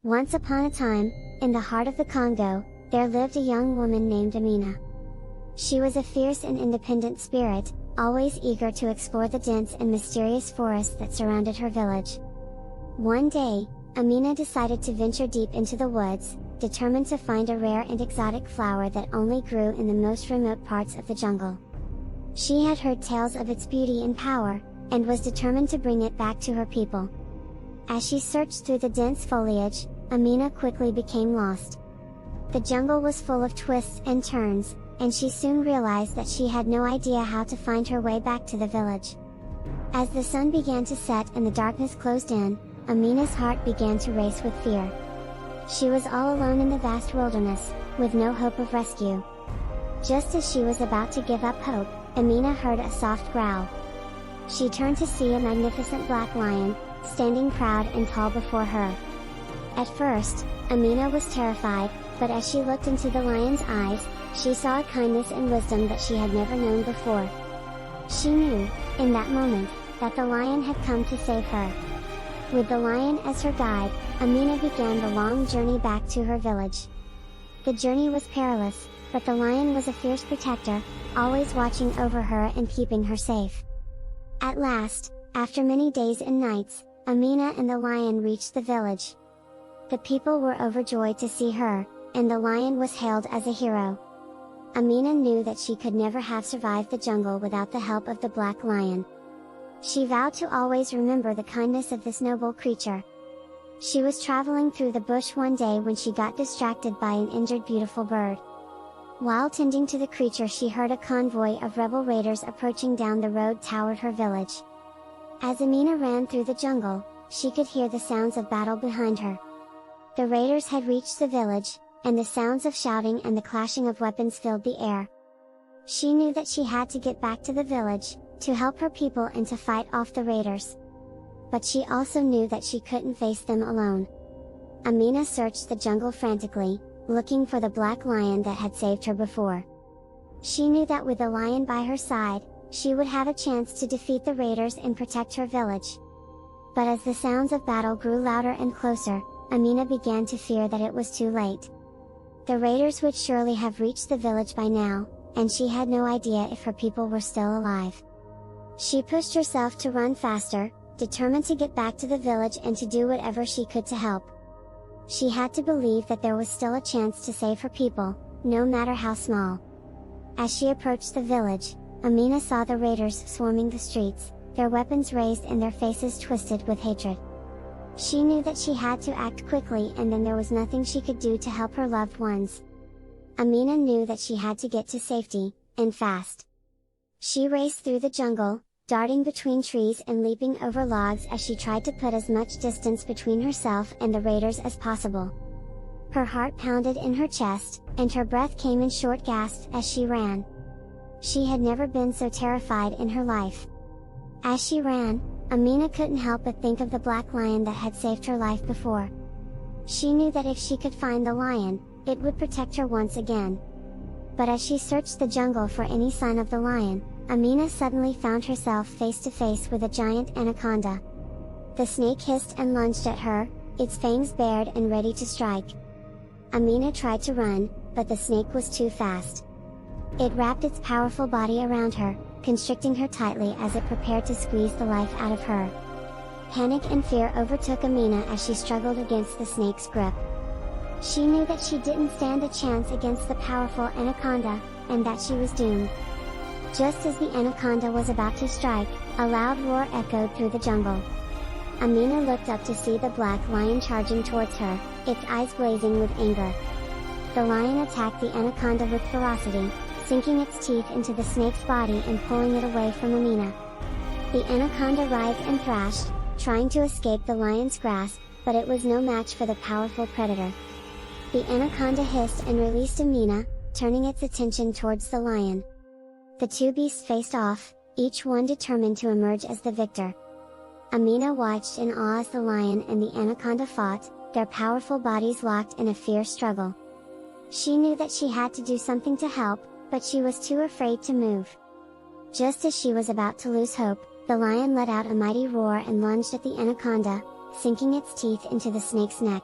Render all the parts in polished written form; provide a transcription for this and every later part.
Once upon a time, in the heart of the Congo, there lived a young woman named Amina. She was a fierce and independent spirit, always eager to explore the dense and mysterious forests that surrounded her village. One day, Amina decided to venture deep into the woods, determined to find a rare and exotic flower that only grew in the most remote parts of the jungle. She had heard tales of its beauty and power, and was determined to bring it back to her people. As she searched through the dense foliage, Amina quickly became lost. The jungle was full of twists and turns, and she soon realized that she had no idea how to find her way back to the village. As the sun began to set and the darkness closed in, Amina's heart began to race with fear. She was all alone in the vast wilderness, with no hope of rescue. Just as she was about to give up hope, Amina heard a soft growl. She turned to see a magnificent black lion, standing proud and tall before her. At first, Amina was terrified, but as she looked into the lion's eyes, she saw a kindness and wisdom that she had never known before. She knew, in that moment, that the lion had come to save her. With the lion as her guide, Amina began the long journey back to her village. The journey was perilous, but the lion was a fierce protector, always watching over her and keeping her safe. At last, after many days and nights, Amina and the lion reached the village. The people were overjoyed to see her, and the lion was hailed as a hero. Amina knew that she could never have survived the jungle without the help of the black lion. She vowed to always remember the kindness of this noble creature. She was traveling through the bush one day when she got distracted by an injured beautiful bird. While tending to the creature, she heard a convoy of rebel raiders approaching down the road toward her village. As Amina ran through the jungle, she could hear the sounds of battle behind her. The raiders had reached the village, and the sounds of shouting and the clashing of weapons filled the air. She knew that she had to get back to the village, to help her people and to fight off the raiders. But she also knew that she couldn't face them alone. Amina searched the jungle frantically, looking for the black lion that had saved her before. She knew that with the lion by her side, she would have a chance to defeat the raiders and protect her village. But as the sounds of battle grew louder and closer, Amina began to fear that it was too late. The raiders would surely have reached the village by now, and she had no idea if her people were still alive. She pushed herself to run faster, determined to get back to the village and to do whatever she could to help. She had to believe that there was still a chance to save her people, no matter how small. As she approached the village, Amina saw the raiders swarming the streets, their weapons raised and their faces twisted with hatred. She knew that she had to act quickly, and then there was nothing she could do to help her loved ones. Amina knew that she had to get to safety, and fast. She raced through the jungle, darting between trees and leaping over logs as she tried to put as much distance between herself and the raiders as possible. Her heart pounded in her chest, and her breath came in short gasps as she ran. She had never been so terrified in her life. As she ran, Amina couldn't help but think of the black lion that had saved her life before. She knew that if she could find the lion, it would protect her once again. But as she searched the jungle for any sign of the lion, Amina suddenly found herself face to face with a giant anaconda. The snake hissed and lunged at her, its fangs bared and ready to strike. Amina tried to run, but the snake was too fast. It wrapped its powerful body around her, constricting her tightly as it prepared to squeeze the life out of her. Panic and fear overtook Amina as she struggled against the snake's grip. She knew that she didn't stand a chance against the powerful anaconda, and that she was doomed. Just as the anaconda was about to strike, a loud roar echoed through the jungle. Amina looked up to see the black lion charging towards her, its eyes blazing with anger. The lion attacked the anaconda with ferocity, sinking its teeth into the snake's body and pulling it away from Amina. The anaconda writhed and thrashed, trying to escape the lion's grasp, but it was no match for the powerful predator. The anaconda hissed and released Amina, turning its attention towards the lion. The two beasts faced off, each one determined to emerge as the victor. Amina watched in awe as the lion and the anaconda fought, their powerful bodies locked in a fierce struggle. She knew that she had to do something to help, but she was too afraid to move. Just as she was about to lose hope, the lion let out a mighty roar and lunged at the anaconda, sinking its teeth into the snake's neck.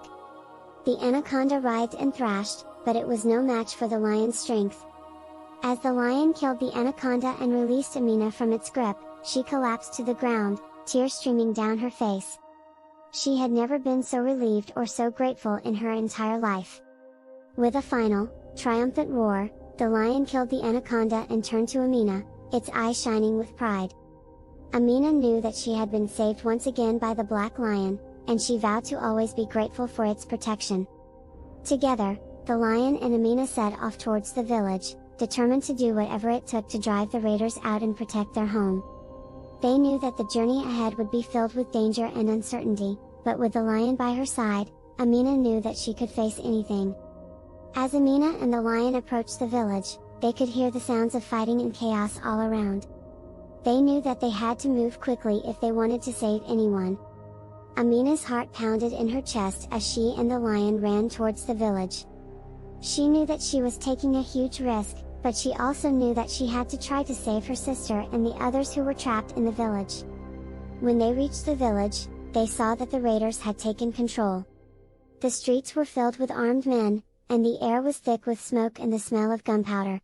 The anaconda writhed and thrashed, but it was no match for the lion's strength. As the lion killed the anaconda and released Amina from its grip, she collapsed to the ground, tears streaming down her face. She had never been so relieved or so grateful in her entire life. With a final, triumphant roar, the lion killed the anaconda and turned to Amina, its eyes shining with pride. Amina knew that she had been saved once again by the black lion, and she vowed to always be grateful for its protection. Together, the lion and Amina set off towards the village, determined to do whatever it took to drive the raiders out and protect their home. They knew that the journey ahead would be filled with danger and uncertainty, but with the lion by her side, Amina knew that she could face anything. As Amina and the lion approached the village, they could hear the sounds of fighting and chaos all around. They knew that they had to move quickly if they wanted to save anyone. Amina's heart pounded in her chest as she and the lion ran towards the village. She knew that she was taking a huge risk, but she also knew that she had to try to save her sister and the others who were trapped in the village. When they reached the village, they saw that the raiders had taken control. The streets were filled with armed men, and the air was thick with smoke and the smell of gunpowder.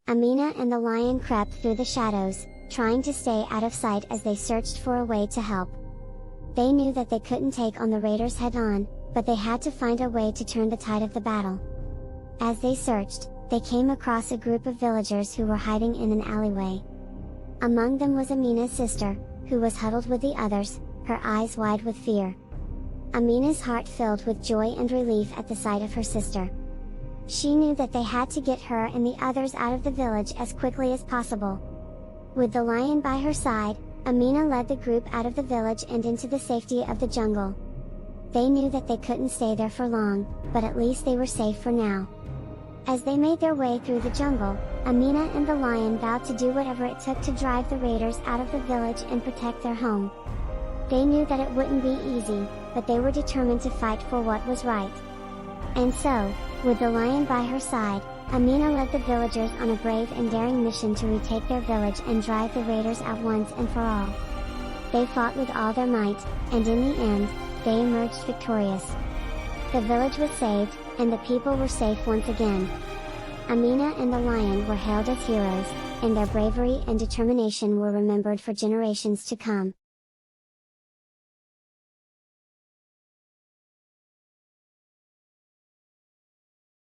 Amina and the lion crept through the shadows, trying to stay out of sight as they searched for a way to help. They knew that they couldn't take on the raiders head-on, but they had to find a way to turn the tide of the battle. As they searched, they came across a group of villagers who were hiding in an alleyway. Among them was Amina's sister, who was huddled with the others, her eyes wide with fear. Amina's heart filled with joy and relief at the sight of her sister. She knew that they had to get her and the others out of the village as quickly as possible. With the lion by her side, Amina led the group out of the village and into the safety of the jungle. They knew that they couldn't stay there for long, but at least they were safe for now. As they made their way through the jungle, Amina and the lion vowed to do whatever it took to drive the raiders out of the village and protect their home. They knew that it wouldn't be easy, but they were determined to fight for what was right. And so, with the lion by her side, Amina led the villagers on a brave and daring mission to retake their village and drive the raiders out once and for all. They fought with all their might, and in the end, they emerged victorious. The village was saved, and the people were safe once again. Amina and the lion were hailed as heroes, and their bravery and determination were remembered for generations to come.